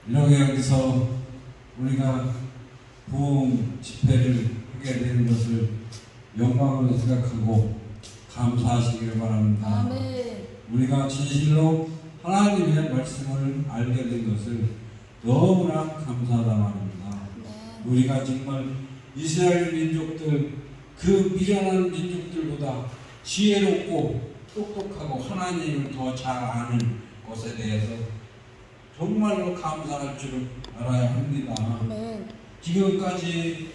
이렇게 여기서 우리가 부흥 집회를 하게 되는 것을 영광으로 생각하고 감사하시길 바랍니다. 아멘. 우리가 진실로 하나님의 말씀을 알게 된 것을 너무나 감사하다 말입니다. 네. 우리가 정말 이스라엘 민족들, 그 미련한 민족들보다 지혜롭고 똑똑하고 하나님을 더 잘 아는 것에 대해서 정말로 감사할 줄을 알아야 합니다. 아멘. 지금까지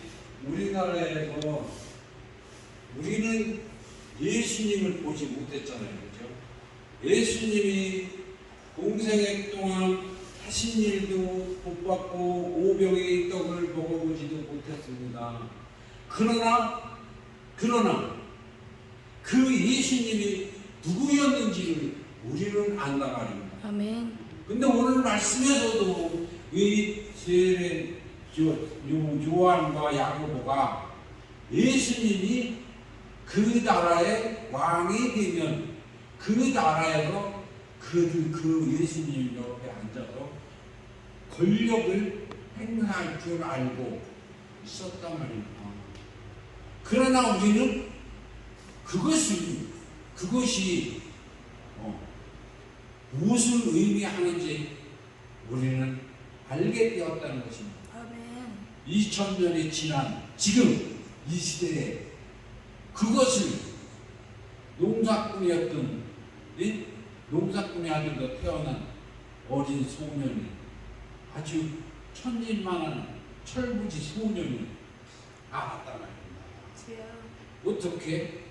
우리나라에서 우리는 예수님을 보지 못했잖아요. 그렇죠? 예수님이 공생애 동안 하신 일도 못 받고 오병의 떡을 먹어보지도 못했습니다. 그러나 그 예수님이 누구였는지를 우리는 안다 말입니다. 아멘. 근데 오늘 말씀에서도 이 요한과 야고보가 예수님이 그 나라의 왕이 되면 그 나라에서 그 예수님 옆에 앉아서 권력을 행사할 줄 알고 있었단 말입니다. 그러나 우리는 그것이 무엇을 의미하는지 우리는 알게 되었다는 것입니다. 아멘. 2000년이 지난 지금 이 시대에 그것을 농사꾼이었던 농사꾼의 아들로 태어난 어린 소년이 아주 천진만한 철부지 소년이 알았단 말입니다. 어떻게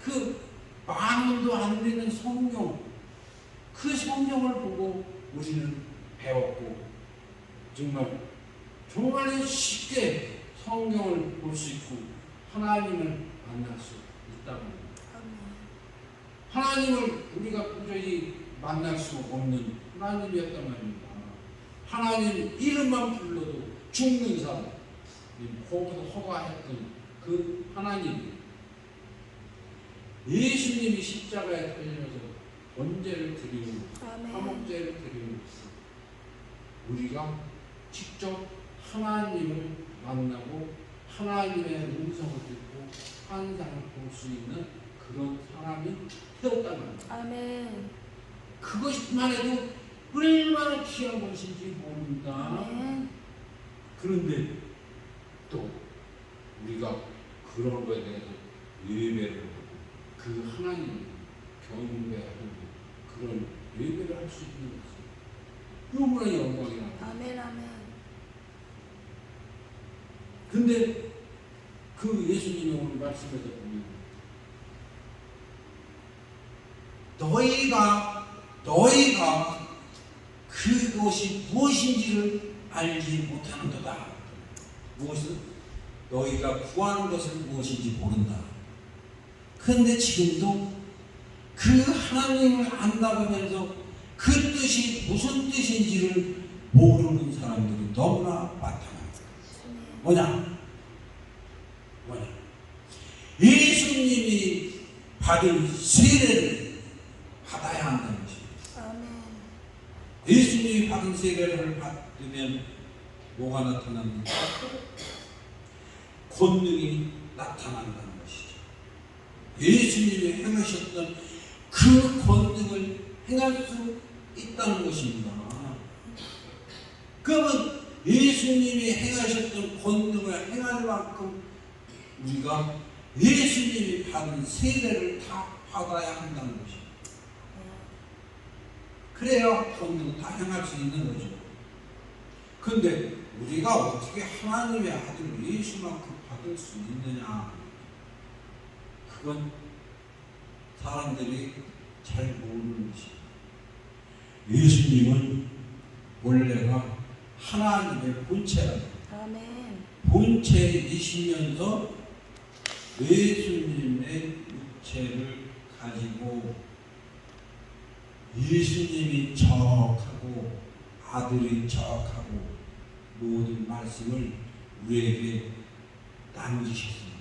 그 만원도 안 되는 성경, 그 성경을 보고 우리는 배웠고 정말 쉽게 성경을 볼 수 있고 하나님을 만날 수 있다고 합니다. 하나님을 우리가 도저히 만날 수 없는 하나님이었단 말입니다. 하나님 이름만 불러도 죽는 사람, 허가했던 그 하나님, 예수님이 십자가에 달려서 번제를 드리고 화목제를 드리고 우리가 직접 하나님을 만나고 하나님의 음성을 듣고 환상을 볼 수 있는 그런 사람이 되었단 말입니다. 아멘. 그것만 해도 얼마나 귀한 것인지 모릅니다. 아멘. 그런데 또 우리가 그런 것에 대해서 예배를 하고 그 하나님을 경배하고 그런 예배를 할 수 있는 것은 너무나 영광이라. 아멘. 아멘. 근데 그 예수님이 오늘 말씀에서 보면 너희가 그것이 무엇인지를 알지 못하는도다. 무엇은? 너희가 구하는 것을 무엇인지 모른다. 그런데 지금도 그 하나님을 안다고 하면서 그 뜻이 무슨 뜻인지를 모르는 사람들이 너무나 많다. 뭐냐? 예수님이 받은 세례를 받아야 한다는 것입니다. 아멘. 예수님이 받은 세례를 받으면 뭐가 나타납니까? 권능이 나타난다는 것이죠. 예수님이 행하셨던 그 권능을 행할 수 있다는 것입니다. 그러면 예수님이 행하셨던 권능을 행할 만큼 우리가 예수님이 받은 세례를 다 받아야 한다는 것입니다. 그래야 권능을 다 행할 수 있는 거죠. 그런데 우리가 어떻게 하나님의 아들 예수만큼 받을 수 있느냐? 그건 사람들이 잘 모르는 것입니다. 예수님은 원래가 하나님의 본체라고. 아멘. 본체이시면서 예수님의 육체를 가지고 예수님이 척하고 아들이 척하고 모든 말씀을 우리에게 남기셨습니다.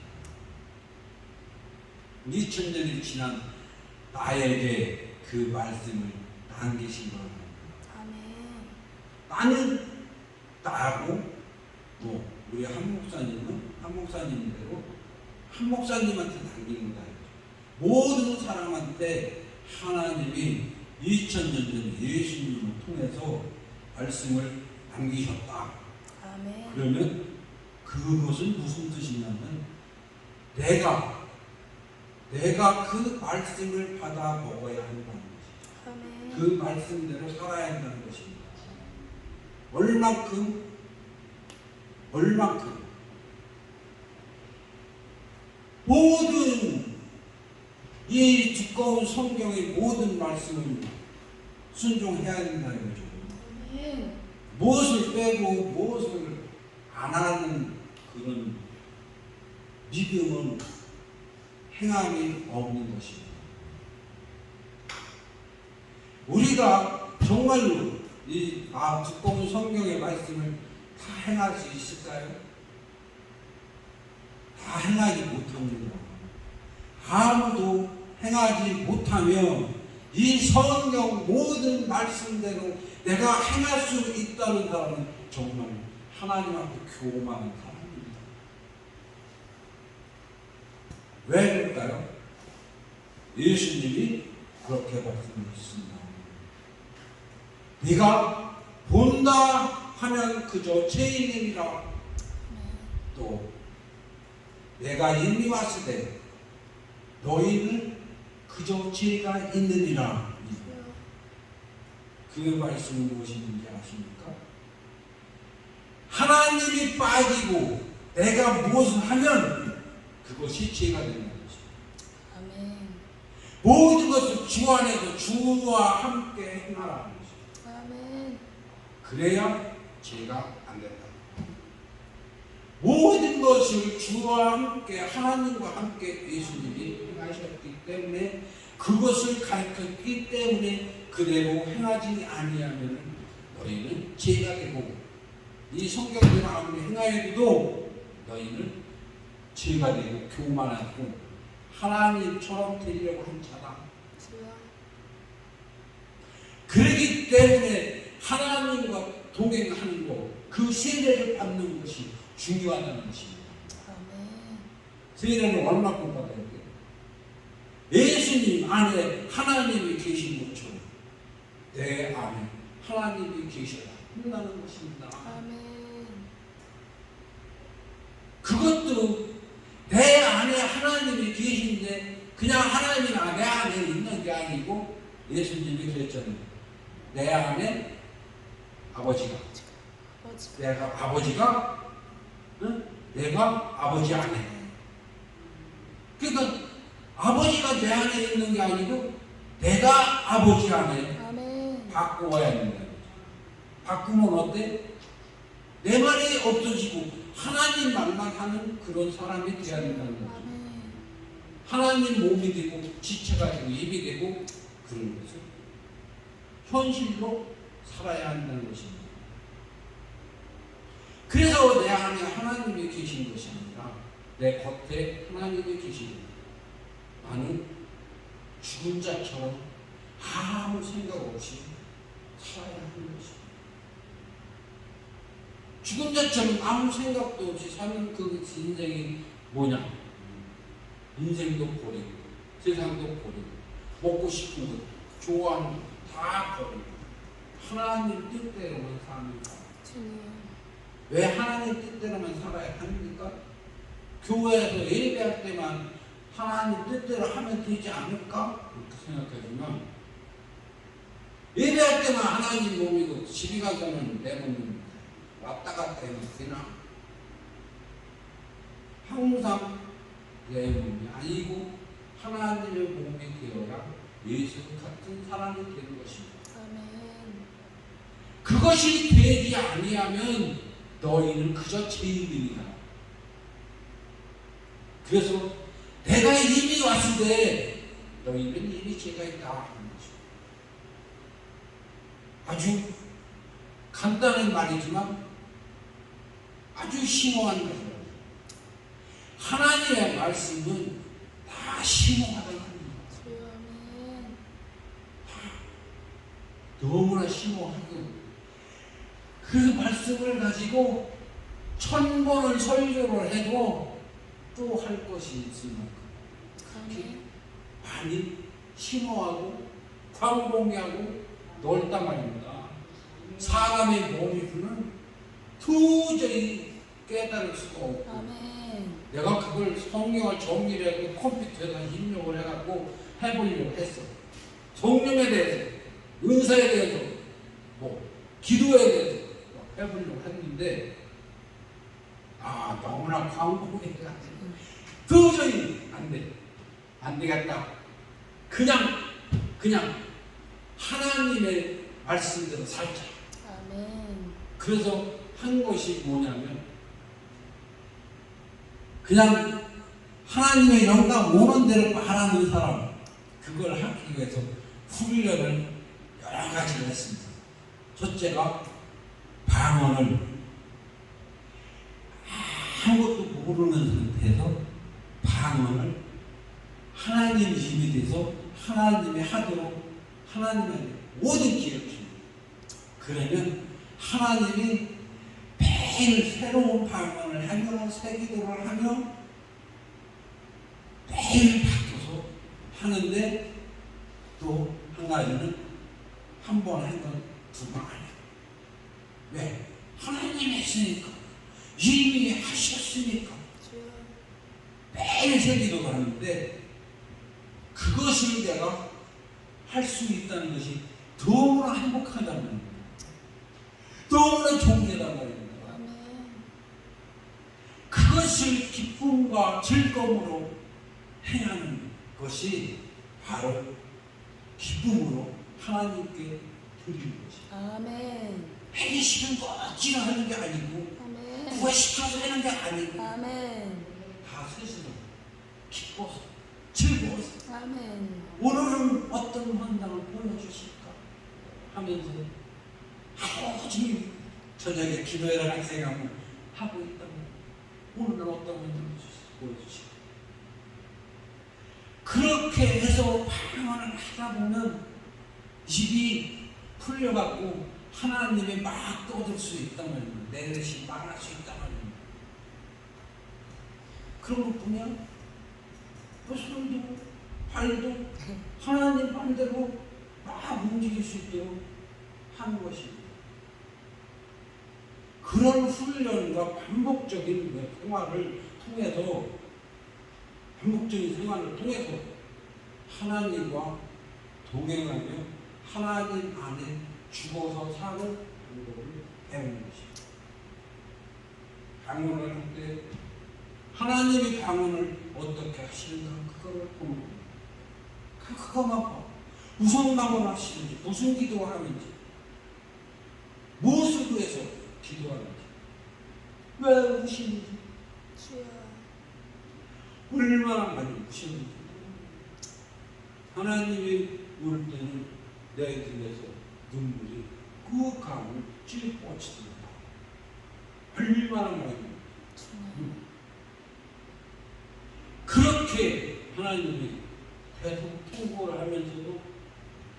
2000년이 지난 나에게 그 말씀을 남기신 겁니다. 아멘. 나는 나하고 뭐 우리 한 목사님은 한 목사님대로 한 목사님한테 남긴 거다. 모든 사람한테 하나님이 2000년 전 예수님을 통해서 말씀을 남기셨다. 아멘. 그러면 그것은 무슨 뜻이냐면 내가 그 말씀을 받아 먹어야 한다는 것이죠. 아멘. 그 말씀대로 살아야 한다는 것입니다. 얼만큼 모든 이 두꺼운 성경의 모든 말씀을 순종해야 된다는 거죠. 아멘. 무엇을 빼고 무엇을 안 하는 그런 믿음은 행함이 없는 것입니다. 우리가 정말로 이 두꺼운 성경의 말씀을 다 행할 수 있을까요? 다 행하지 못합니다. 아무도 행하지 못하면 이 성경 모든 말씀대로 내가 행할 수 있다는 사람은 정말 하나님 앞에 교만한 사람입니다. 왜 그럴까요? 예수님이 그렇게 말씀하셨습니다. 네가 본다 하면 그저 죄인이라 또 내가 이미 왔을 때 너희는 그저 죄가 있느니라. 그 말씀은 무엇인지 아십니까? 하나님이 빠지고 내가 무엇을 하면 그것이 죄가 된다는 것입니다. 아멘. 모든 것을 주 안에서 주와 함께 행하라는 것입니다. 아멘. 그래야 죄가 안 된다. 모든 것을 주와 함께 하나님과 함께 예수님이 행하셨기 때문에 그것을 가르쳤기 때문에 그대로 행하지 아니하면 너희는 죄가 되고 이 성경대로 아무리 행하여도 너희는 죄가 되고 교만하고 하나님처럼 되려고 한 자다. 그렇기 때문에 하나님과 동행하는 것, 그 세례를 받는 것이 중요하다는 것입니다. 아멘. 세례는 얼마큼 받아야 돼요? 예수님 안에 하나님이 계신 것처럼 내 안에 하나님이 계셔야 한다는 것입니다. 아멘. 그것도 내 안에 하나님이 계신데 그냥 하나님이 내 안에 있는 게 아니고 예수님이 그랬잖아요. 내 안에 아버지가 내가 아버지가 응? 내가 아버지 안에 그러니까 아버지가 내 안에 있는 게 아니고 내가 아버지 안에 아멘. 바꾸어야 된다. 바꾸면 어때? 내 말이 없어지고 하나님 말만 하는 그런 사람이 되어야 된다는 거죠. 아멘. 하나님 몸이 되고 지체가 되고 입이 되고 그런 것을 현실로 살아야 한다는 것입니다. 그래서 내 안에 하나님이 계신 것이 아니라 내 겉에 하나님이 계십니다. 나는 죽은 자처럼 아무 생각 없이 살아야 하는 것입니다. 죽은 자처럼 아무 생각도 없이 사는 그 인생이 뭐냐? 인생도 버리고 세상도 버리고 먹고 싶은 것, 좋아하는 것 다 버리고 하나님 뜻대로만 사는 것. 왜 하나님 뜻대로만 살아야 합니까? 교회에서 예배할 때만 하나님 뜻대로 하면 되지 않을까? 그렇게 생각하지만 예배할 때만 하나님 몸이고 집에 가서는 내 몸은 왔다 갔다 해도 되나? 항상 내 몸이 아니고 하나님의 몸이 되어야 예수 같은 사람이 되는 것입니다. 아멘. 그것이 되지 아니하면 너희는 그저 죄인이다. 그래서 내가 이미 왔을 때 너희는 이미 죄가 있다 하는 것입니다. 아주 간단한 말이지만 아주 심오한 것입니다. 하나님의 말씀은 다 심오하다는 겁니다. 아멘. 너무나 심오하고 그 말씀을 가지고 1000번을 설교를 해도 또 할 것이 있을 만큼 그렇게 많이 심오하고 광범위하고 넓단 말입니다. 사람의 머리로는 도저히 깨달을 수가 없고 아멘. 내가 그걸 성경을 정리를 해서 컴퓨터에다 입력을 해갖고 해보려고 했어. 성령에 대해서, 은사에 대해서, 기도에 대해서 해보려고 했는데 너무나 광범위해가지고 도저히 안 돼. 안 되겠다. 그냥 하나님의 말씀대로 살자. 아멘. 그래서 한 것이 뭐냐면 그냥 하나님의 영감 오는 대로 말하는 사람, 그걸 하기 위해서 훈련을 여러 가지를 했습니다. 첫째가 방언을 아무것도 모르는 상태에서 방언을 하나님 힘이 돼서 하나님이 하도록 하나님의 모든 기회를 줍니다. 그러면 하나님이 매일 새로운 방언을 하며 새기도를 하며 매일 바뀌어서 하는데 또 한 가지는 한 번 하면 두 번 안 해요. 왜? 하나님이 했으니까, 이미 하셨으니까 매일 새기도를 하는데 그것을 내가 할 수 있다는 것이 너무나 행복하단 말입니다. 너무나 존귀하단 말입니다. 그것을 기쁨과 즐거움으로 행하는 것이 바로 기쁨으로 하나님께 드리는 것이에요. 아멘. 하기 싫은 거 억지로 하는 게 아니고 아멘. 구애시켜서 하는 게 아니고 아멘. 다 스스로 기뻐서 즐거워서 아멘. 오늘은 어떤 환상을 보여주실까 하면서 하루 종일 저녁에 기도해라는 생각을 하고 있다면 오늘은 어떤 환상을 보여주실까. 그렇게 해서 방언을 하다 보면 입이 풀려갖고 하나님이 막 떠들 수 있단 말입니다. 내 대신 말할 수 있단 말입니다. 그런 것뿐이야. 손도 발도 하나님 반대로 막 움직일 수 있도록 하는 것입니다. 그런 훈련과 반복적인 생활을 통해서 하나님과 동행하며 하나님 안에 죽어서 사는 방법을 배우는 것입니다. 방언을 할 때 하나님이 방언을 어떻게 하시는가 그거를 보는 겁니다. 그거만 봐. 무슨 방언을 하시는지, 무슨 기도를 하는지, 무엇을 위해서 기도하는지, 왜 우시는지, 얼마나 많이 우시는지. 하나님이 울 때는 내 눈에서 눈물이 그 강을 찔뻗치더라. 얼마나 많이. 그렇게 하나님이 계속 통보를 하면서도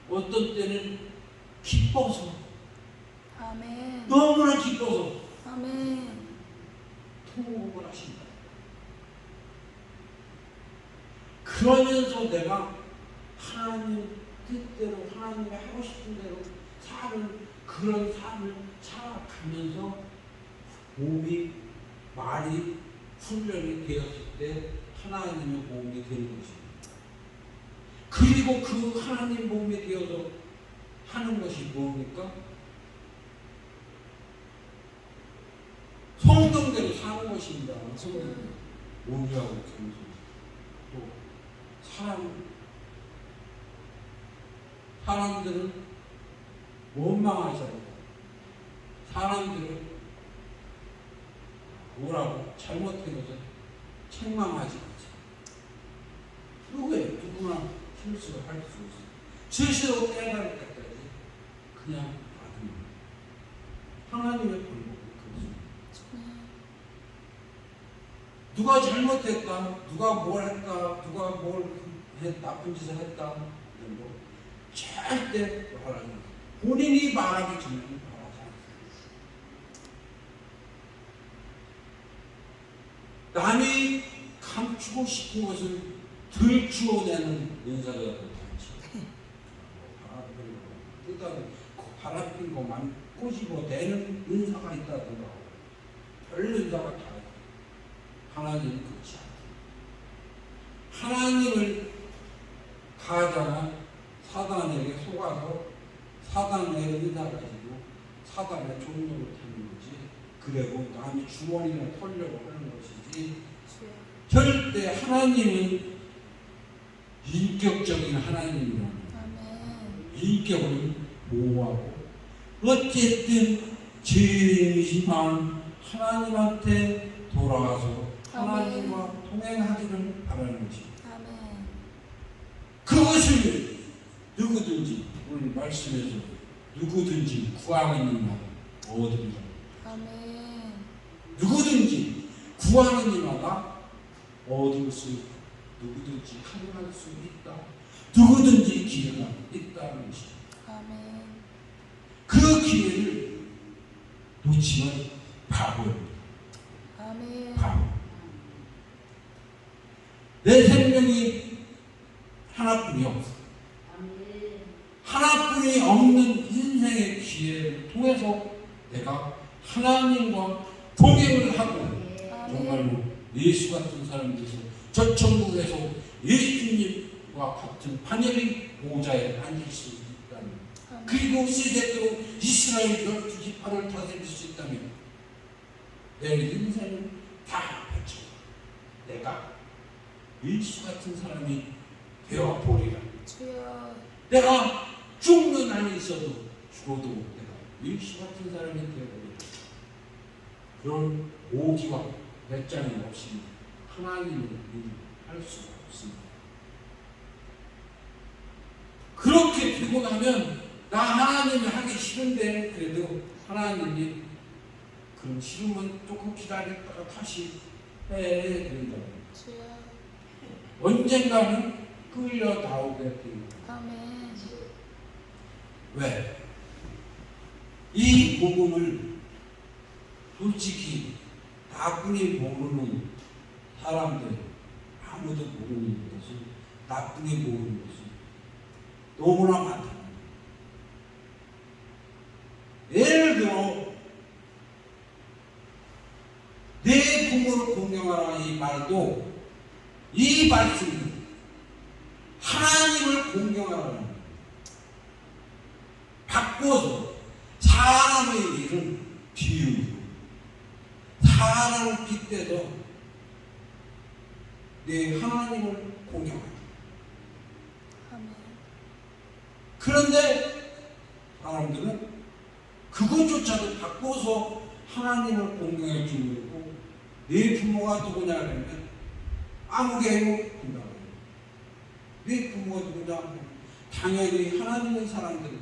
어떤 때는 기뻐서, 아멘. 너무나 기뻐서 아멘. 통보를 하신다. 그러면서 내가 하나님 뜻대로 하나님이 하고 싶은 대로 사는 그런 삶을 살아가면서 몸이 말이 훈련이 되었을 때 하나님의 몸이 되는 것입니다. 그리고 그 하나님 몸이 되어서 하는 것이 뭡니까? 성경대로 사는 것입니다. 성경대로 온유하고 겸손. 또 사람들은 원망하잖아요. 사람들은 뭐라고 잘못해서 책망하지 마세요. 누구나 실수를 할 수 있어요. 스스로 깨달을 때까지 그냥 받는 거예요. 하나님의 방법은 그렇습니다. 누가 잘못했다, 누가 뭘 했다, 누가 뭘 나쁜 짓을 했다, 이런 거 절대 말하지 않아요. 본인이 말하기 전에 말하지 않아요. 남이 감추고 싶은 것을 들추어내는 은사가 많지. 바람핀 것만 꼬집어내는 은사가 있다든가. 별 은사가 다 있다. 하나님은 그렇지 않다. 하나님을 가하잖아. 사단에게 속아서 사단의 은사 가지고 사단의 종로를 타는 거지. 그리고 남이 주머니나 털려고 하는 것이지. 절대 하나님은 인격적인 하나님이라는 인격을 보호하고 어쨌든 죄지만 하나님한테 돌아가서 하나님과 동행하기를 바라는 것입니다. 그것을 누구든지 오늘 말씀에서 누구든지 구하는 이마다 얻으리라. 누구든지 구하는 이마다 얻을 수 있다. 누구든지 가능할 수 있다. 누구든지 기회가 있다는 것입니다. 그 기회를 놓치면 바보입니다. 바보. 내 생명이 하나뿐이 없어. 하나뿐이 없는 인생의 기회를 통해서 내가 하나님과 동행을 하고 정말로 예수 같은 사람이 돼서 저 천국에서 예수님과 같은 반열의 보좌에 앉을 수 있다면, 그리고 세대로 이스라엘 12지파를 다스릴 수 있다면 내 인생을 다 바쳐 내가 예수 같은 사람이 되어보리라. 내가 죽는 한이 있어도 죽어도 내가 예수 같은 사람이 되어보리라. 그런 오기와 배짱이 없이 하나님을 할 수가 없습니다. 그렇게 되고 나면 나 하나님이 하기 싫은데 그래도 하나님이 그럼 싫으면 조금 기다렸다가 다시 해 그런다고. 언젠가는 끌려 나오게 됩니다. 왜? 이 복음을 솔직히 나뿐이 모르는 사람들, 아무도 모르는 것이, 나뿐이 모르는 것이 너무나 많다. 예를 들어 내 부모를 공경하라 이 말도, 이 말씀이 하나님을 공경하라는 바꿔서 사람의 일은 비유로 사람을 빗대서 내 하나님을 공경하라. 그런데 사람들은 그것조차도 바꿔서 하나님을 공경해 주고, 내 부모가 누구냐 그러면 아무개요 한다고 해요. 내 부모가 누구냐 하면 당연히 하나님의 사람들,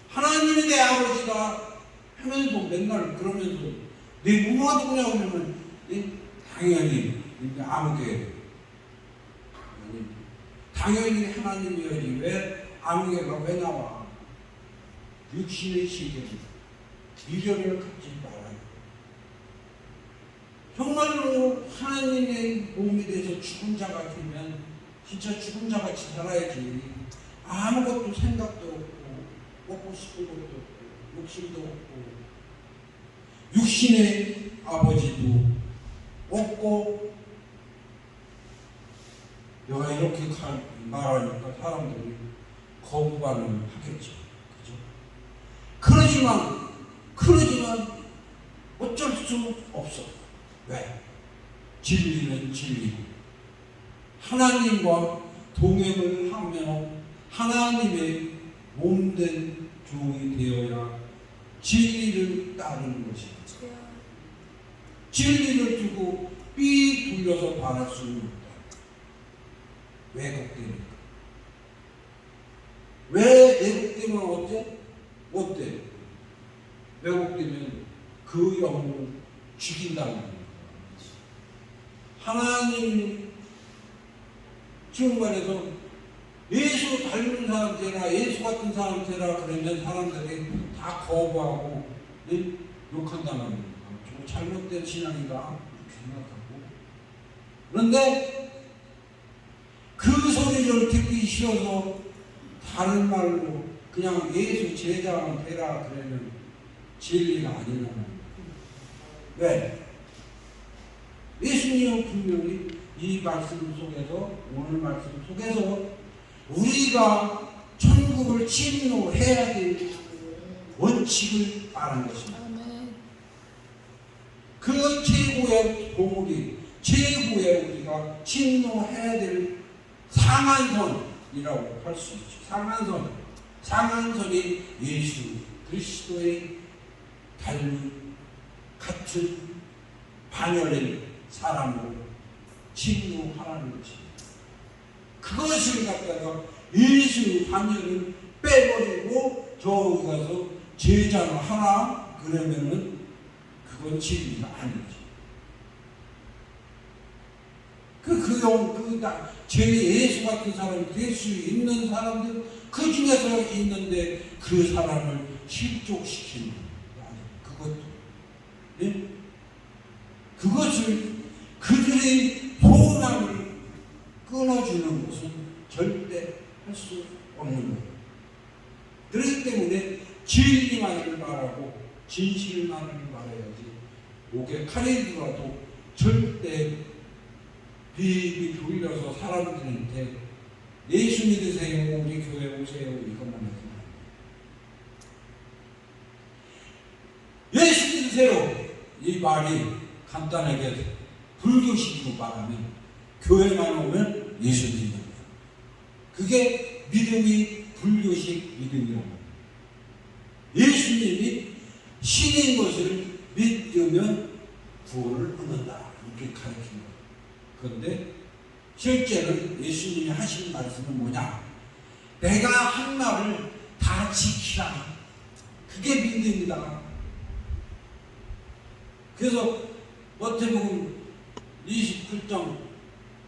하나님이 내 아버지다 하면서 맨날 그러면서 내 부모가 누구냐 그러면 당연히 아무개요. 당연히 하나님이어야지 왜 아무개가 왜 나와? 육신의 시계를 미련을 갖지 말아요. 정말로 하나님의 몸이 돼서 죽은 자 같으면 진짜 죽은 자 같이 살아야지. 아무것도 생각도 없고 먹고 싶은 것도 없고 욕심도 없고 육신의 아버지도 없고. 내가 이렇게 말하니까 사람들이 거부반응을 하겠죠. 그죠? 그러지만 어쩔 수 없어. 왜? 진리는 진리고 하나님과 동행을 하며 하나님의 몸된 종이 되어야 진리를 따르는 것입니다. 진리를 두고 삐 돌려서 바랄 수는 없다. 왜곡되니까. 왜 왜곡되면 어때? 왜곡되면 그 영혼을 죽인다는 겁니다. 하나님 지금 말해서 예수 닮은 사람 되라, 예수 같은 사람 되라 그러면 사람들이 다 거부하고 욕한다는 겁니다. 잘못된 신앙인가 이렇게 생각하고, 그런데 그 소리를 듣기 싫어서 다른 말로 그냥 예수 제자만 되라 그러면 진리가 아니라는 거예요. 왜? 예수님은 분명히 이 말씀 속에서, 오늘 말씀 속에서 우리가 천국을 침노해야 될 원칙을 말한 것입니다. 아멘. 그 최고의 보물이, 최고의 우리가 침노해야 될 상한선이라고 할 수 있죠. 상한선이 예수 그리스도의 닮은 같은 반열의 사람으로 침노하라는 것입니다. 그것을 갖다가 예수 반열을 빼버리고 저기 가서 제자를 하나 그러면은 그건 진리가 아니지. 제 예수 같은 사람이 될 수 있는 사람들 그 중에서 있는데 그 사람을 실족시키는 그것도, 예? 그것을 그들의 소원함을 끊어주는 것은 절대 할 수 없는 거예요. 그렇기 때문에 진리만을 말하고 진실만을 말해야지, 목에 칼이 들어도 절대 비비 돌려서 사람들한테 예수 믿으세요, 우리 교회 오세요 이것만 하지 말고, 예수 믿으세요 이 말이 간단하게 불교식으로 말하면 교회만 오면 예수 믿는 거예요. 그게 믿음이 불교식 믿음이라고 합니다. 예수님이 신인 것을 믿으면 구원을 얻는다 이렇게 가르치는 거예요. 그런데 실제는 예수님이 하신 말씀은 뭐냐? 내가 한 말을 다 지키라. 그게 믿음이다. 그래서 마태복음 27장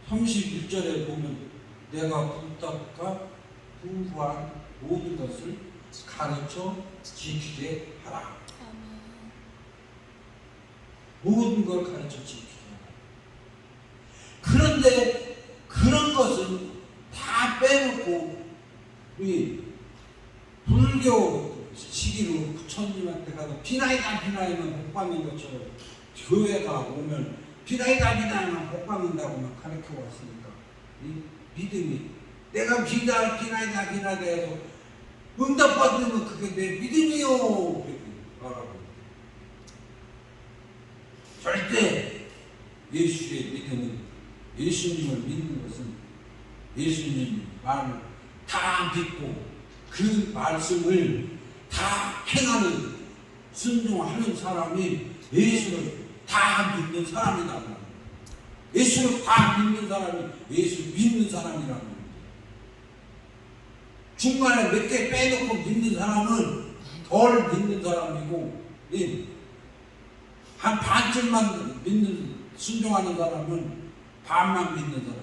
31절에 보면 내가 부탁과 분부한 모든 것을 가르쳐 지키게 하라. 모든 걸 가르쳐 지키게 하라. 그런데 그런 것은 다 빼놓고 우리 불교 시기로 부처님한테 가서 비나이다 복 받는 것처럼 교회가 오면 비나이다 복 받는다고만 가르쳐 왔으니까 이 믿음이 내가 비나이다 해서 응답 받으면 그게 내 믿음이요 그렇게 말하고, 절대 예수의 믿음은, 예수님을 믿는 것은 예수님 말을 다 믿고 그 말씀을 다 행하는, 순종하는 사람이 예수를 다 믿는 사람이다. 예수를 다 믿는 사람이 예수 믿는 사람이라고 합니다. 중간에 몇 개 빼놓고 믿는 사람은 덜 믿는 사람이고, 한 반쯤만 믿는, 순종하는 사람은 반만 믿는 사람.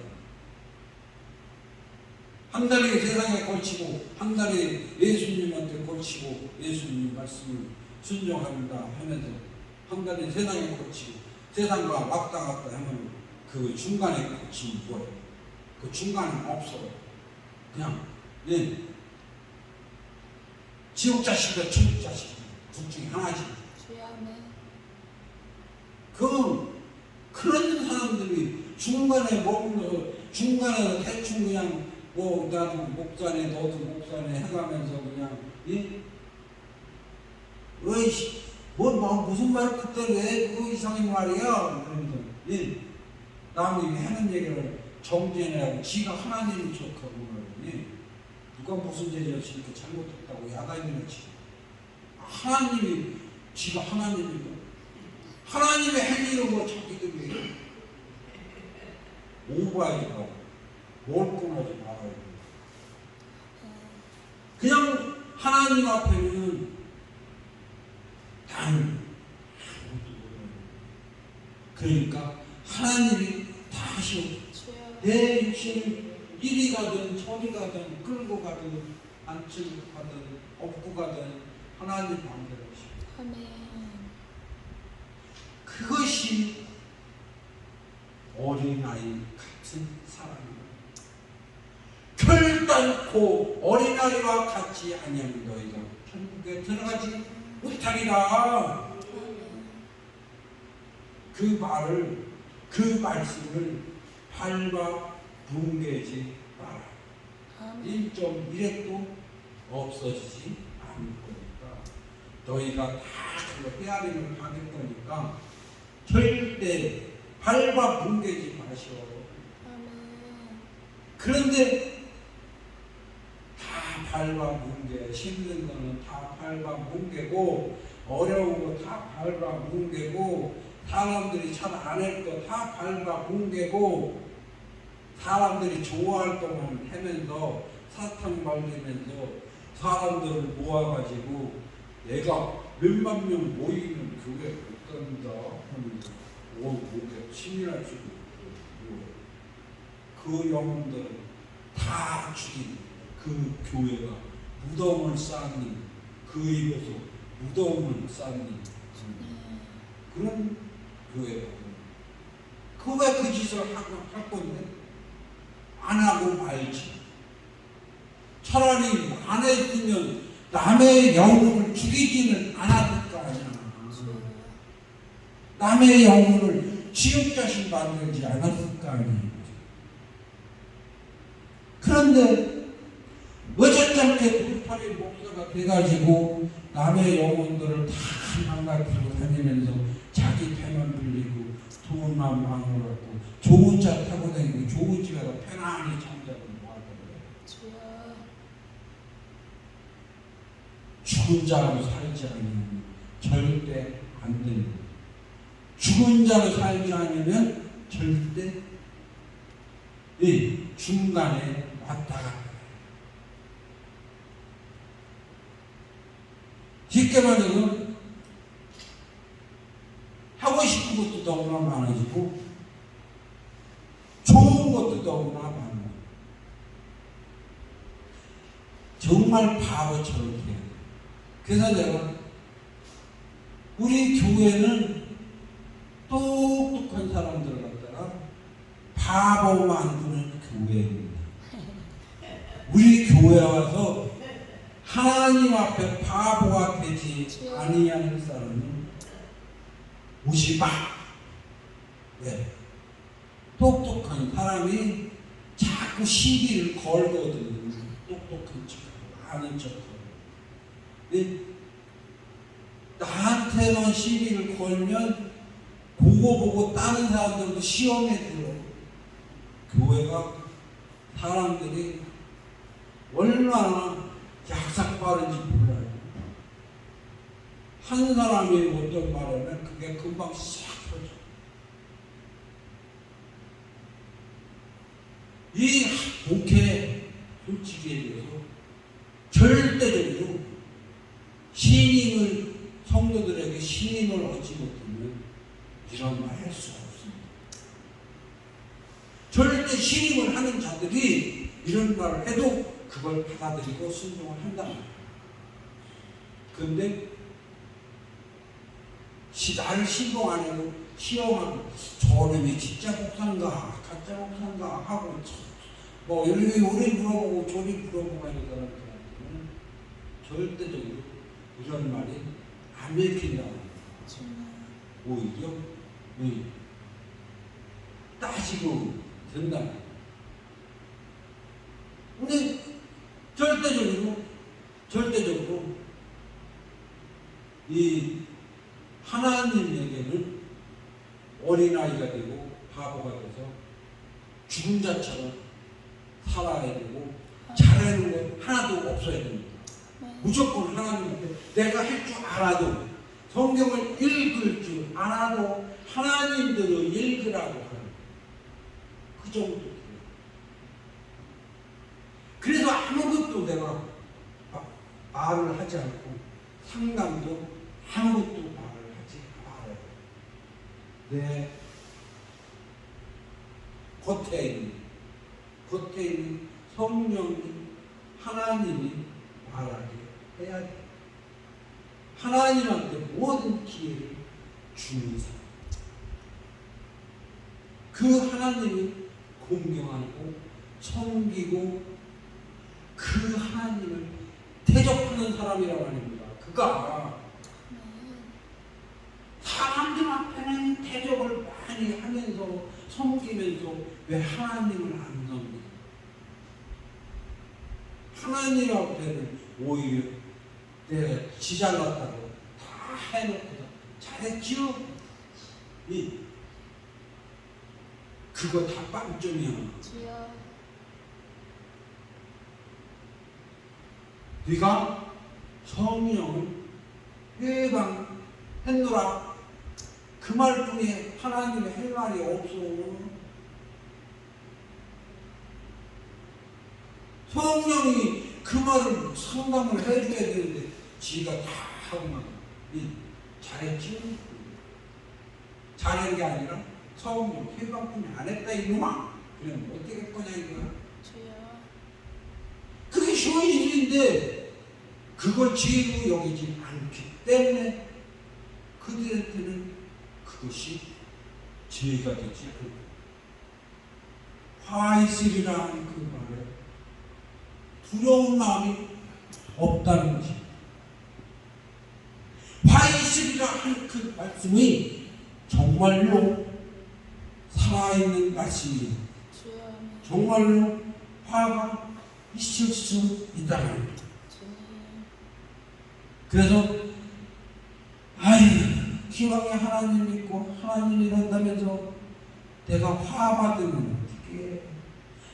한 다리 세상에 걸치고 한 다리 예수님한테 걸치고 예수님 말씀을 순종한다 하면서 한 다리 세상에 걸치고 세상과 왔다 갔다 하면 그 중간에 걸치면 뭐예요? 그 중간은 없어요. 그냥 지옥 자식과 천국 자식 둘 중에 하나지. 그런 사람들이 중간에 머물러서 중간에서 대충 그냥 나도 목사네 너도 목사네 해가면서 그냥 어이씨 무슨 말을 그때 왜 그 이상한 말이야 그러면서 남이 하는 얘기를 정죄하고 지가 하나님인 척하고 말이니 누가 무슨 죄를 이렇게 잘못했다고 야단이나 치고, 하나님이 지가 하나님이고 하나님의 행위로 뭐 자기들이 오버하지 말고 몰빵하지 말아야 돼. 그냥 하나님 앞에는 나는 아무것도 몰라요. 그러니까 하나님이 다 하시오. 내 육신을 이리 가든 저리 가든 끌고 가든 안치고 가든 업고 가든 하나님 마음대로 하시오. 아멘. 그것이 어린아이 같은 사랑입니다. 결단코 어린아이와 같이 아니하면 너희가 천국에 들어가지 못하리라. 그 말씀을 밟아 붕괴지 마라. 1.1핵도 없어지지 않을 거니까 너희가 다 그거 헤아림을 받을 거니까 절대 밟아 붕괴지 마시오. 그런데 다 밟아 붕괴, 힘든 거는 다 밟아 붕괴고 어려운 거 다 밟아 붕괴고 사람들이 잘 안 할 거 다 밟아 붕괴고 사람들이 좋아할 것만 하면서 사탕 발리면서 사람들을 모아가지고 내가 몇만 명 모이는 교회 못 간다 하면서 목에 치밀할 수도 있고 그 영혼들은 다 죽인 그 교회가 무덤을 쌓는 그 입에서 무덤을 쌓는 그런 교회가 그 왜 그 짓을 할 건데 안 하고 말지. 차라리 안 했으면 남의 영혼을 죽이지는 않았을 거 아니야. 남의 영혼을 지옥자식 만들지 않았을 거 아니에요. 그런데 어쩌장게 돌팔이 목사가 돼가지고 남의 영혼들을 다 망가뜨리고 다니면서 자기 배만 불리고 돈만 방울하고 좋은 차 타고 다니고 좋은 집에 가서 편안히 잠자고 뭐하는 거예요. 죽은 자로 살지 않으면 절대 안 됩니다. 죽은 자로 살지 않으면 절대 이 중간에 왔다 갔다. 쉽게 말해서 하고 싶은 것도 너무나 많아지고 좋은 것도 너무나 많아. 정말 바보처럼 돼요. 그래서 내가 우리 교회는 똑똑한 사람들 갖다가 바보 만드는 교회입니다. 우리 교회 와서 하나님 앞에 바보가 되지 아니하는 사람은 오지 마. 왜? 똑똑한 사람이 자꾸 시비를 걸거든. 똑똑한 척, 아는 척하고. 나한테만 시비를 걸면 그거 보고 다른 사람들도 시험에 들어. 교회가 사람들이 얼마나 약삭 빠른지 몰라요. 한 사람이 어떤 말하면 그게 금방 싹 퍼져. 이 목회 솔직히 얘기해서 절대적으로 신임을 성도들에게 신임을 얻지 못하면 이런 말 할 수가 없습니다. 절대 신임을 하는 자들이 이런 말을 해도 그걸 받아들이고 순종을 한다. 그런데 나를 신봉 안 하고 시험하고 저놈이 진짜 목사인가 가짜 목사인가 하고 뭐 여기 우리 물어보고 저리 물어보고 하는 사람들은 절대적으로 이런 말이 안 읽힌다고. 오히려 따지고 된다. 근데 절대적으로 이 하나님에게는 어린아이가 되고 바보가 돼서 죽은 자처럼 살아야 되고 잘하는 건 하나도 없어야 됩니다. 무조건 하나님한테 내가 할 줄 알아도 성경을 읽을 줄 알아도 하나님대로 읽으라고 하는 그 정도. 그래서 아무것도 내가 말을 하지 않고 상담도 아무것도 말을 하지 말아요. 내 겉에 있는 성령이 하나님이 말하게 해야 돼. 하나님한테 모든 기회를 주는 사람. 그 하나님을 공경하고 섬기고 그 하나님을 대적하는 사람이라고 합니다. 그가 사람들 앞에는 대적을 많이 하면서 섬기면서 왜 하나님을 안 섬겨? 하나님 앞에는 오히려 내가 지잘났다고 다 해놓고 잘했지요? 그거 다 빵점이야. 주여. 네가 성령을 회방했노라 그 말뿐에 하나님의 할 말이 없어. 성령이 그 말을 상담을 해줘야 되는데 지가 다 하고만 잘했지? 잘한 게 아니라 성령 회방뿐이 안 했다 이놈아. 그럼 어떻게 할 거냐 이거야. 주여. 그게 쉬운 일인데 그걸 죄로 여기지 않기 때문에 그들한테는 그것이 죄가 되지. 화 있으리라 하는 그 말에 두려운 마음이 없다는 것이. 화 있으리라 하는 그 말씀이 정말로 살아있는 말씀이에요. 정말로 화가 있을 수 있다는 겁니다. 그래서 기왕에 하나님 믿고 하나님 이런다면서 내가 화받으면 어떻게?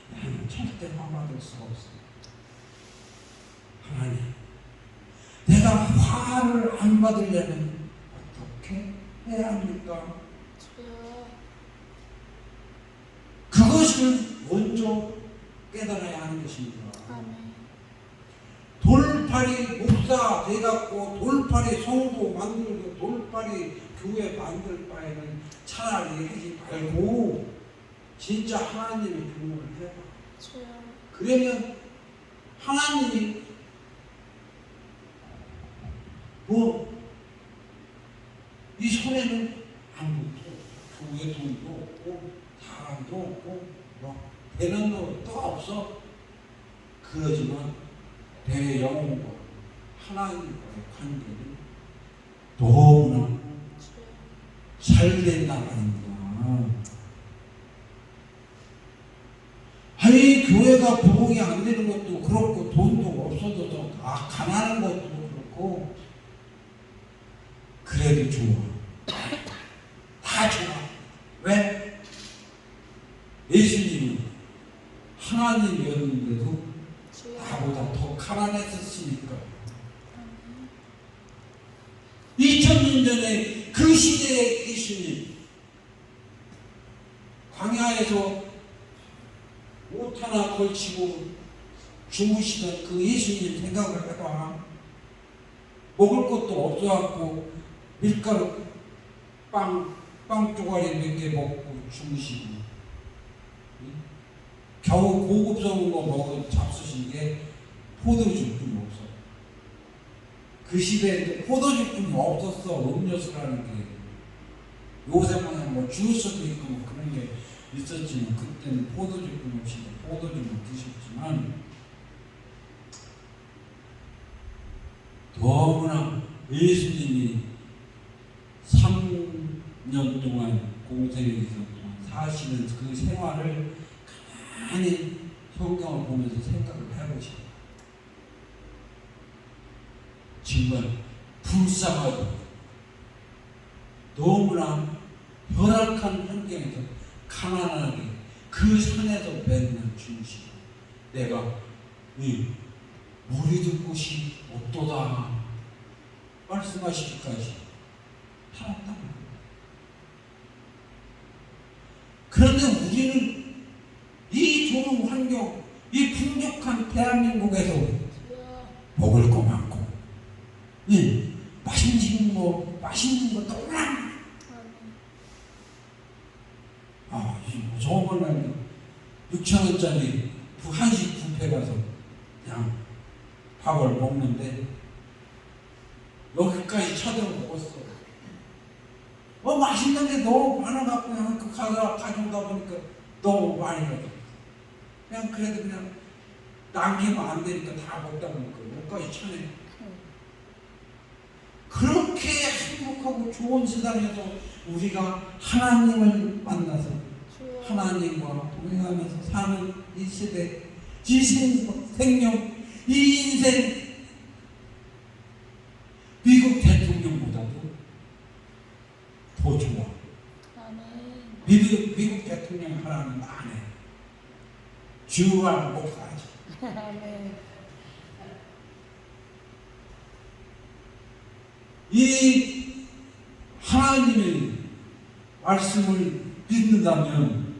나는 절대 화받을 수가 없어. 하나님, 내가 화를 안 받으려면 어떻게 해야 합니까? 그것을 먼저 깨달아야 하는 것입니다. 돌팔이 목사 돼갖고 돌팔이 성도 만들고 돌팔이 교회 만들 바에는 차라리 하지 말고 진짜 하나님의 교훈을 해봐. 그러면 하나님이 이 손에는 아무것도 교회 돈도 없고 사람도 없고 되는 노릇도 없어. 그러지만 내 영혼과 하나님과의 관계는 너무나 잘 된다는 겁니다. 교회가 부흥이 안 되는 것도 그렇고 돈도 없어져서 가난한 것도 그렇고 그래도 좋아. 다 좋아. 왜? 예수님은 하나님이었는데도 나보다 더 가난했었으니까. 2000년 전에 그 시대의 예수님 광야에서 옷 하나 걸치고 주무시던 그 예수님 생각을 해봐. 먹을 것도 없어갖고 밀가루 빵 쪼가리 몇 개 먹고 주무시고 겨우 고급스러운 거 먹은 잡수신 게 포도주뿐이 없어. 그 시대에 포도주뿐이 없었어. 음료수라는 게. 요새만 뭐 주스도 있고 뭐 그런 게 있었지만 그때는 포도주뿐 없이 포도주만 드셨지만 너무나 예수님이 3년 동안 공생에서 사시는 그 생활을 가만히 성경을 보면서 생각을 해보시고 정말 불쌍하고 너무나 열악한 환경에서 가난하게 그 산에서 맨날 주무시고 내가 무리들 곳이 어떠다 말씀하시기까지 살았단 말이에요. 그런데 우리는 이 좋은 환경, 이 풍족한 대한민국에서 먹을 거 많고, 맛있는 거 너무나. 저번 날 6,000원짜리 한식 뷔페 가서 그냥 밥을 먹는데 여기까지 쳐들어 먹었어. 맛있는 게 너무 많아갖고 그냥 그 가져오다 보니까 너무 많이 가져. 그냥 그래도 그냥 남기면 안 되니까 다 먹다 보니까 목까지 차네. 그렇게 행복하고 좋은 세상에서 우리가 하나님을 만나서 하나님과 동행하면서 사는 이 시대, 이 생명, 이 인생, 미국 대통령보다도 더 좋아. 미국 대통령 하나는 안 해. 주와 목사지. 이 하나님의 말씀을 믿는다면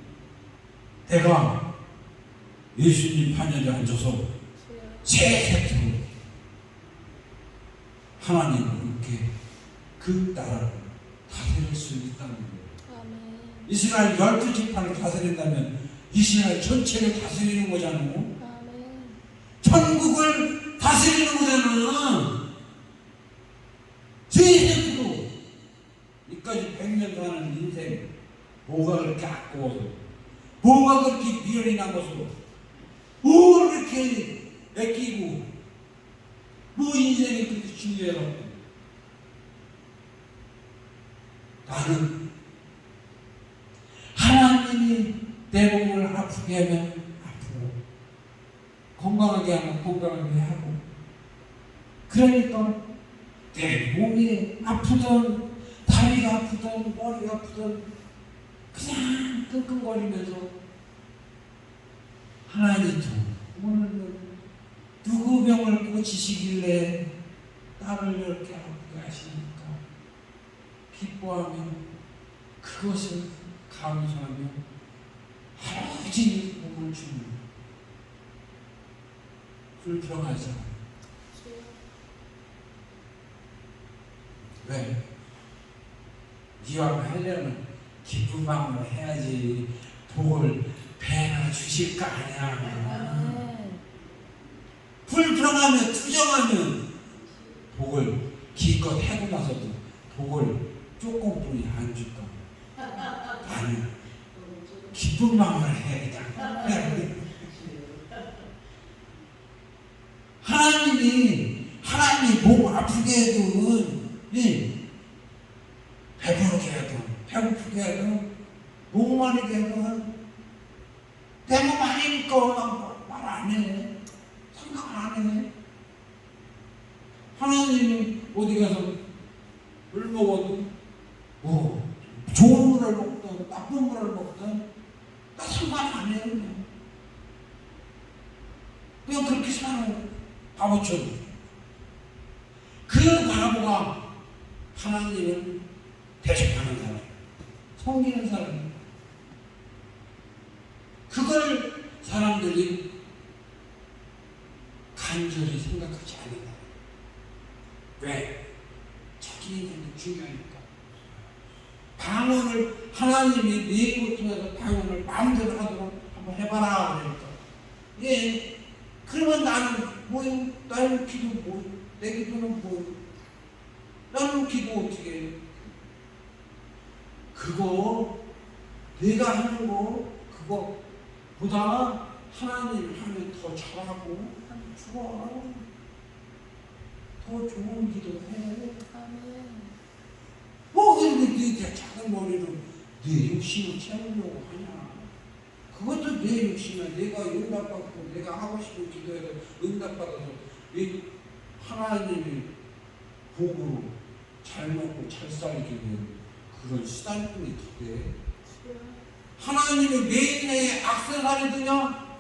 내가 예수님 판전에 앉아서 새 세트로 하나님을 이렇게 그 나라를 다스릴 수 있다는 거예요. 이스라엘 12지파를 다스린다면 이스라엘 전체를 다스리는 거잖아요. 천국을 다스리는 거잖아. 새 세트로 이까지 100년 사는 인생 뭐가 그렇게 아까워서, 뭐가 그렇게 미련이 남아서, 뭘 그렇게 애끼고, 뭐 인생이 그렇게 중요해갖고. 나는 하나님이 내 몸을 아프게 하면 아프고, 건강하게 하면 건강하게 하고, 그러니까 내 몸이 아프던, 다리가 아프던, 머리가 아프던, 그냥 끙끙거리면서 하나님도 오늘은 누구 병을 고치시길래 나를 이렇게 아프게 하시니까 기뻐하며 그것을 감사하며 아버지 몸을 주는 불평하잖아. 왜? 이왕 하려면 기쁜 마음으로 해야지. 복을 배나 주실 거 아니야. 불평하며 투정하면 복을 기껏 해고 나서도 복을 조금뿐이 안 줄까? 아니야. 기쁜 마음으로 해야지. 하나님이 목 아프게 해도, 배부르게 해도, 배고프게 해도, 목 마르게 해도, 내 몸 아니니까 말 안 해. 생각 안 해. 하나님이 어디 가서 물 먹어도, 좋은 물을 먹든, 나쁜 물을 먹든, 나 상관 안 해요. 그냥 그렇게 살아요. 바보처럼. 그 바보가 하나님을 대적하는 사람, 섬기는 사람. 그걸 사람들이 간절히 생각하지 않는다. 왜? 자기 인생이 중요하니까. 방언을 하나님이 네 입을 통해서 방언을 마음대로 하도록 한번 해봐라. 그러니까. 예. 그러면 나는 뭐요? 나는 기도 뭐요? 내 기도는 뭐요? 나는 기도 어떻게 해요? 그거 내가 하는 거 그거보다 하나님 하면 더 잘하고 좋아. 더 좋은 기도 해. 뭐 근데 네 작은 머리로 네 욕심을 채우려고 하냐? 그것도 내 욕심이야. 내가 응답받고 내가 하고 싶은 기도에서 응답받아서 이 하나님이 복으로 잘 먹고 잘 살게 된 그런 수단뿐이 더 돼. 하나님이 내 인생에 악세사리 드냐?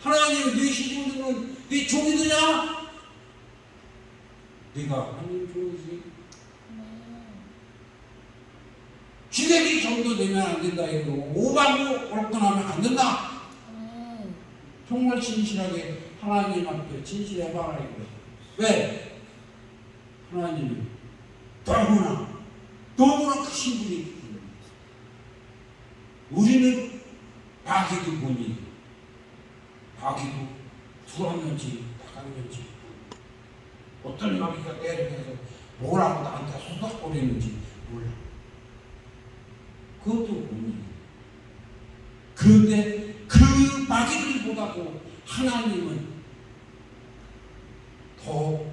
하나님이 내 시중 듣는 네 종이 드냐? 네가 하나님 종이지. 주객이 정도 되면 안 된다. 이거 오바고 옳거나면 안 된다. 정말 진실하게 하나님 앞에 진실해봐라 이거. 왜? 하나님이 너무나 크신 분이기 때문에 우리는 마귀도 보니 마귀도 들어왔는지 나갔는지 어떤 마귀가 때려서 뭐라고 나한테 소닥거리는지 몰라. 그것도 본인이에요. 그런데 그 마귀들보다도 하나님은 더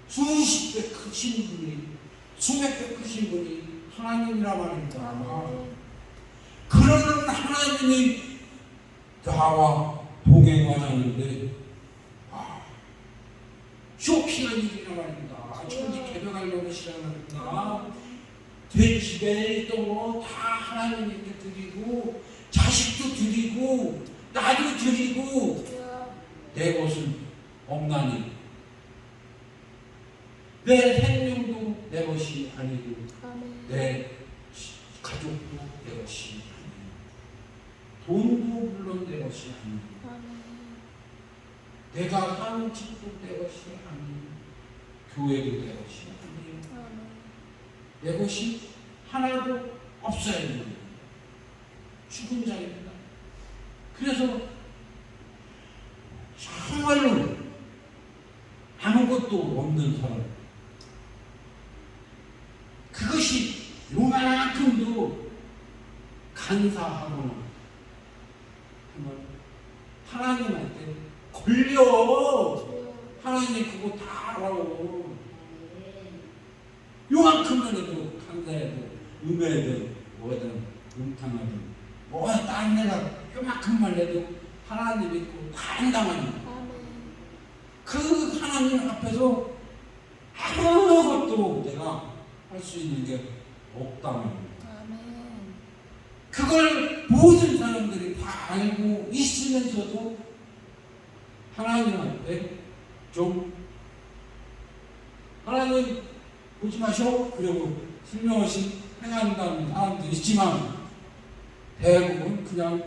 수십 배 크신 분이, 수백 배 크신 분이 하나님이라 말입니다. 아멘. 그러는 하나님이 나와 동행하자는데 쇼핑한 일이라 말입니다. 천지 개벽하려고 시작합니다. 제 집에 있던 거 다 하나님께 드리고, 자식도 드리고, 나도 드리고, 내 것은 없나니 내 생명도 내 것이 아니고 내 가족도 내 것이 아니고 돈도 물론 내 것이 아니고 내가 사는 집도 내 것이 아니고 교회도 내 것이 아니고 내 것이 하나도 없어야 됩니다. 죽은 자입니다. 그래서 정말로 아무것도 없는 사람, 그것이 요만큼도 간사하거나 하나님한테 걸려. 하나님 그거 다 알아요. 요만큼만 해도 간사해도 음해든 뭐든 음탕하든 뭐가 딴 데가 요만큼만 해도 하나님이 그거 다 한다만 그 하나님 앞에서 아무것도 내가 할 수 있는 게 없다면 그걸 모든 사람들이 다 알고 있으면서도 하나님 앞에 좀 하나님 보지 마셔 그리고 슬며시 행한다는 사람도 있지만 대부분 그냥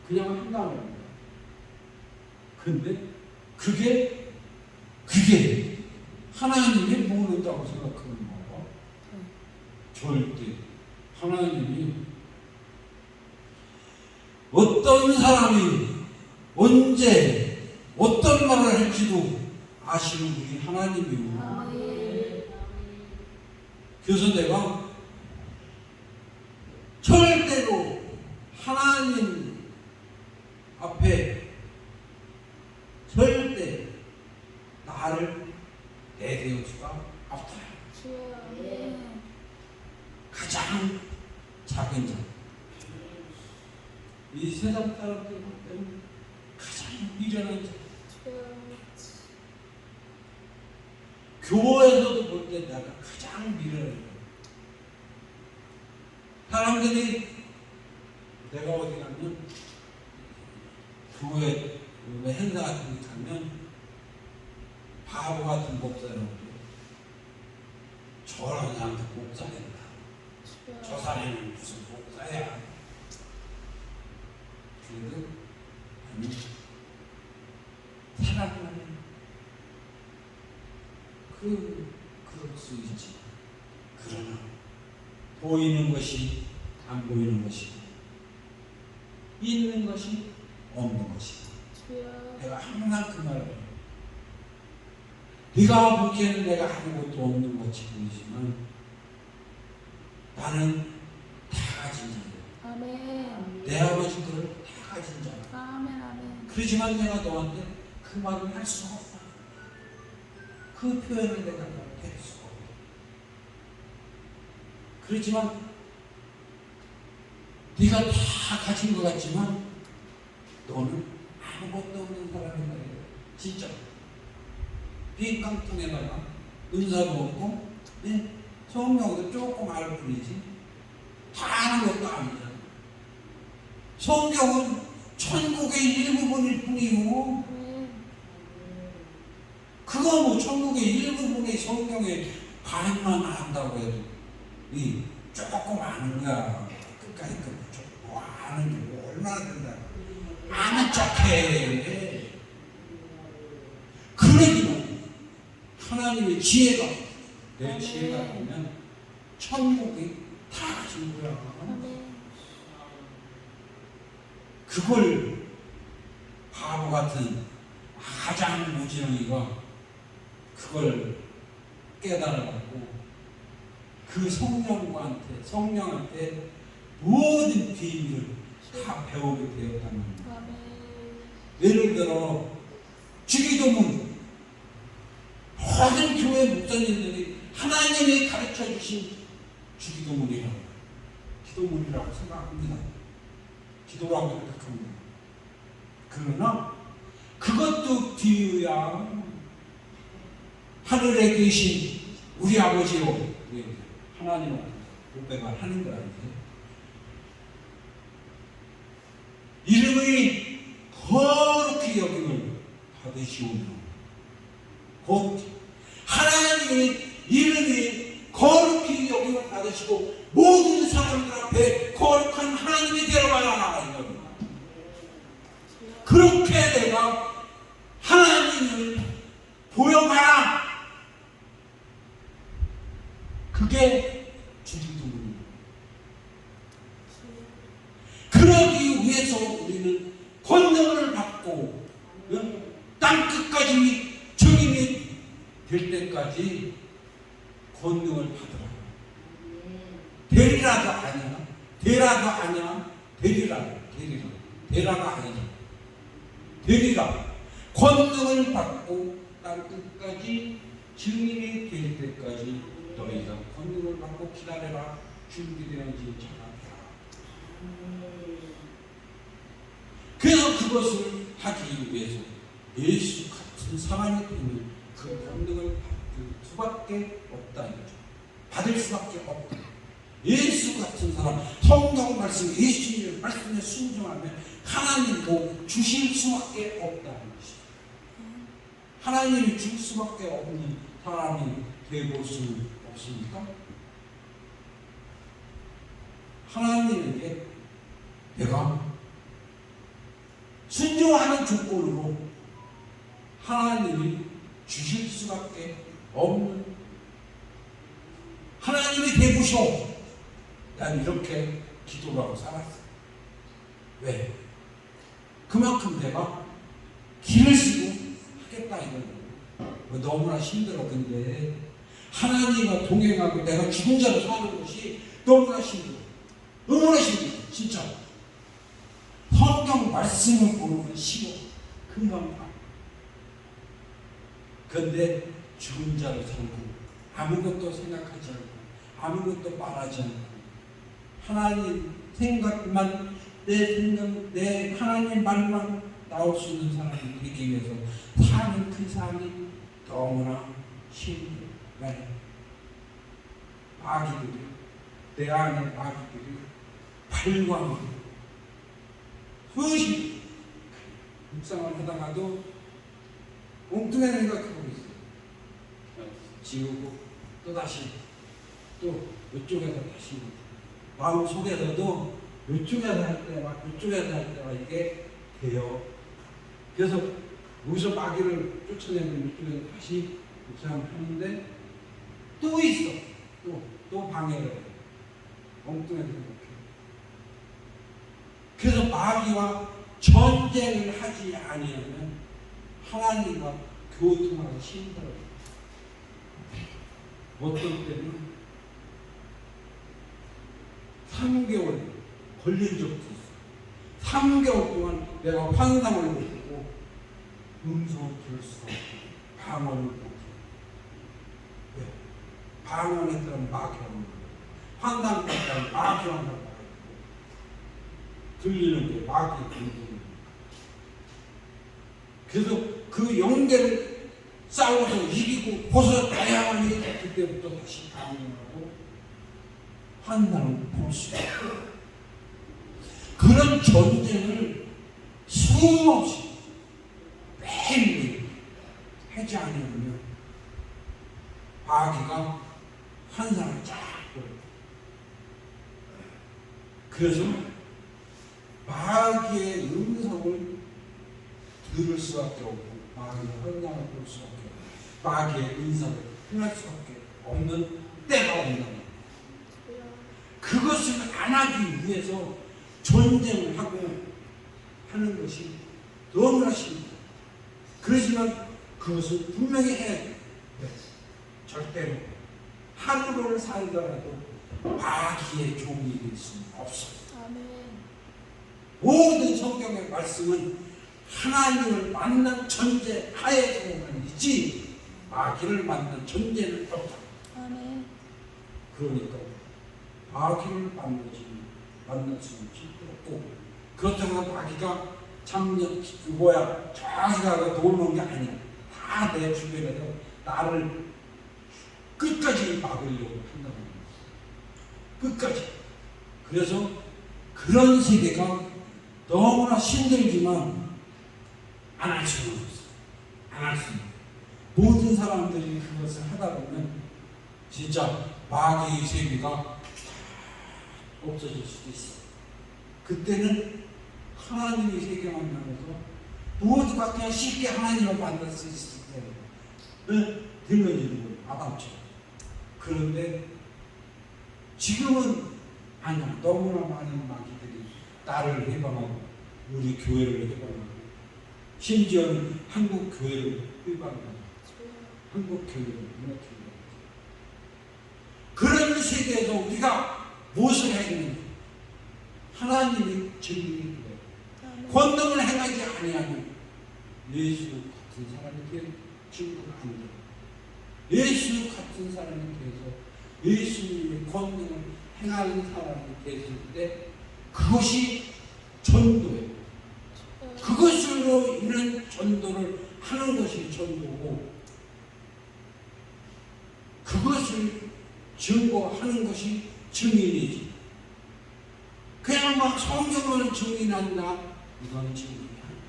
한다는 겁니다. 근데 그게 하나님이 모른다고 생각하는 거가 절대 하나님이 어떤 사람이 언제 어떤 말을 할지도 아시는 분이 하나님이고 그래서 내가 절대로 하나님 앞에 절대 나를 내세울 수가 없다. 가장 작은 자, 이 세상 사람들 볼 때는 가장 미련한 자, 교회에서도 볼 때 내가 가장 미련한 자. 사람들이 내가 어디 가면 교회 행사 같은 데 가면 바보 같은 목사라고 저런 사람들 목사된다. 저 사람은 무슨 목사야. 그래도 아니 사람은 그럴 수 있지. 그러나 보이는 것이 안 보이는 것이 있는 것이 없는 것이 내가 항상 그 말을 해요. 네가 보기에는 내가 아무것도 없는 것이 보이지만 나는 다 가진 자야. 아멘. 내 아버지 그걸 다 가진 자야. 아멘. 아멘. 그렇지만 내가 너한테 그 말을 할 수가 없다. 그 표현을 내가 너한테 할 수가 없다. 그렇지만 네가 다 가진 것 같지만 너는 아무것도 없는 사람이다. 진짜 빈 깡통에다가 은사도 없고 성경도 조금 알 뿐이지 다 아는 것도 아니야. 성경은 천국의 일부분일 뿐이고 그거 뭐 천국의 일부분의 성경의 반만 안다고 해도 이 조금 아는 거야. 끝까지 뭐 아는 게 뭐 얼마나 된다. 아는 척해. 그러기는 하나님의 지혜가 내 지혜가 되면 천국이 다 가진 거야. 그걸 바보 같은 가장 무지렁이가 그걸 깨달아갖고 그 성령한테 모든 비밀을 다 배우게 되었다는 거예요. 예를 들어 주기도문, 모든 교회 목사님들이 하나님이 가르쳐 주신 기도문이라고 생각합니다. 기도라고 생각합니다. 그러나 그것도 비유야. 하늘에 계신 우리 아버지로 하나님한테 고백을 하는 거야. 이름이 거룩히 여김을 받으시오며, 곧 하나님의 이름이 거룩히 여김을 받으시고 모든 사람들 앞에 거룩한 하나님이 되어가라. 그렇게 내가 하나님을 보여가라. 그게 주기도문입니다. 그러기 위해서 우리는 권능을 받고 땅 끝까지 증인이 될 때까지 권능을 받으라. 되리라도 아니야. 되라도 아니야. 되라가 아니야. 되리라. 권능을 받고 땅 끝까지 증인이 될 때까지 너희가 권능을 받고 기다려라. 준비되는지 찾아라. 그래서 그것을 하기 위해서 예수 같은 사람이 되는 그 권능을 받을 수밖에 없다 이거죠. 받을 수밖에 없다. 예수 같은 사람, 성경 말씀, 예수님의 말씀에 순종하면 하나님도 주실 수밖에 없다는 것이죠. 하나님이 줄 수밖에 없는 사람이 되볼 수는 없습니까? 하나님에게 내가 순종하는 조건으로 하나님이 주실 수밖에 없는 하나님이 되보시오. 난 이렇게 기도를 하고 살았어. 왜? 그만큼 내가 길을 쓰고 하겠다 이거예요. 너무나 힘들어. 근데 하나님과 동행하고 내가 죽은 자로 사는 것이 너무나 힘들어. 너무나 힘들어. 진짜. 성경 말씀을 보는 건 쉬워. 금방 봐. 그런데 죽은 자로 살고 아무것도 생각하지 않고 아무것도 말하지 않고 하나님 생각만 내 하나님 말만 나올 수 있는 사람이 되기 위해서 사는 그 삶이 너무나 힘들어요. 마귀들이 내 안에 마귀들이 발광하고 수시 묵상을 하다가도 엉뚱한 생각하고 있어요. 지우고 또다시 또 이쪽에서 다시 마음 속에서도 이쪽에서 할 때와 이쪽에서 할 때와 이게 돼요. 그래서 여기서 마귀를 쫓아내면 이쪽에서 다시 묵상하는데 또 있어. 또 방해를 해요. 엉뚱하게 생각해요. 그래서 마귀와 전쟁을 하지 아니하면 하나님과 교통하기 힘들어요. 어떤 때는 3개월 걸린 적도 있어요. 3개월 동안 내가 환상을 못 보고 음성을 들을 수가 없고 방언을 못 해요. 왜? 방언했다는 마귀라는 거예요. 환상했다는 마귀라는 거예요. 들리는 게 마귀 들리는 거예요. 그래서 그 영계를 싸워서 이기고 벗어나야만이 그때부터 다시 방언하고 환상을 볼 수 있고 그런 전쟁을 수없이 매일 하지 않으면 마귀가 환상을 쫙 보여요. 그래서 마귀의 음성을 들을 수밖에 없고 마귀의 환상을 볼 수밖에 없고 마귀의 음성을 행할 수밖에 없는 때가 온다. 그것을 안 하기 위해서 전쟁을 하고 하는 것이 너무나 쉽다. 그렇지만 그것을 분명히 해야 돼. 절대로 하루를 살더라도 마귀의 종이 될 수는 없어요. 아멘. 모든 성경의 말씀은 하나님을 만난 존재 하에서만 있지 마귀를 만난 존재는 없다. 아멘. 그러니까 마귀를 만날 수는 없고 그렇다고 마귀가 작년 저기 가서 놀는 게 아니야. 다 내 주변에서 나를 끝까지 막으려고 한다는 거야. 끝까지. 그래서 그런 세계가 너무나 힘들지만 안 할 수는 없어. 안 할 수는 없어. 모든 사람들이 그것을 하다 보면 진짜 마귀의 세계가 없어질 수도 있어. 그때는 하나님의 세계만 나면서 모두가 그냥 쉽게 하나님을 만날 수 있을 때는 들려지는 거예요. 아담처럼. 그런데 지금은 아니야. 너무나 많은 마귀들이 나를 해방하고 우리 교회를 해방하고 심지어는 한국 교회를 해방하고 한국 교회를 무너뜨리고 그런 세계에서 우리가 무엇을 해야 되는지 하나님이 증인이 되어요. 권능을 행하지 아니하면 예수 같은 사람이 될 증거가 안 돼요. 예수 같은 사람이 돼서 예수님의 권능을 행하는 사람이 됐을 때 그것이 전도예요. 그것으로 인한 전도를 하는 것이 전도고 그것을 증거하는 것이 증인이지. 그냥 막 성경을 증인한다. 이건 증인이 아니야.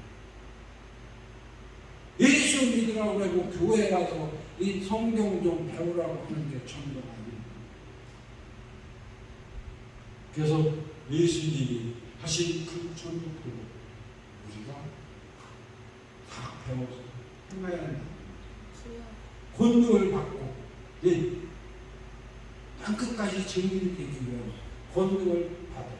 예수 믿으라고 하고 교회 가서 이 성경 좀 배우라고 하는 게 전도가 아닙니다. 그래서 예수님이 하신 그 전도도 우리가 다 배워서 행해야 한다. 권능을 받고 땅 끝까지 증인이 되기 위한 권능을 받아요.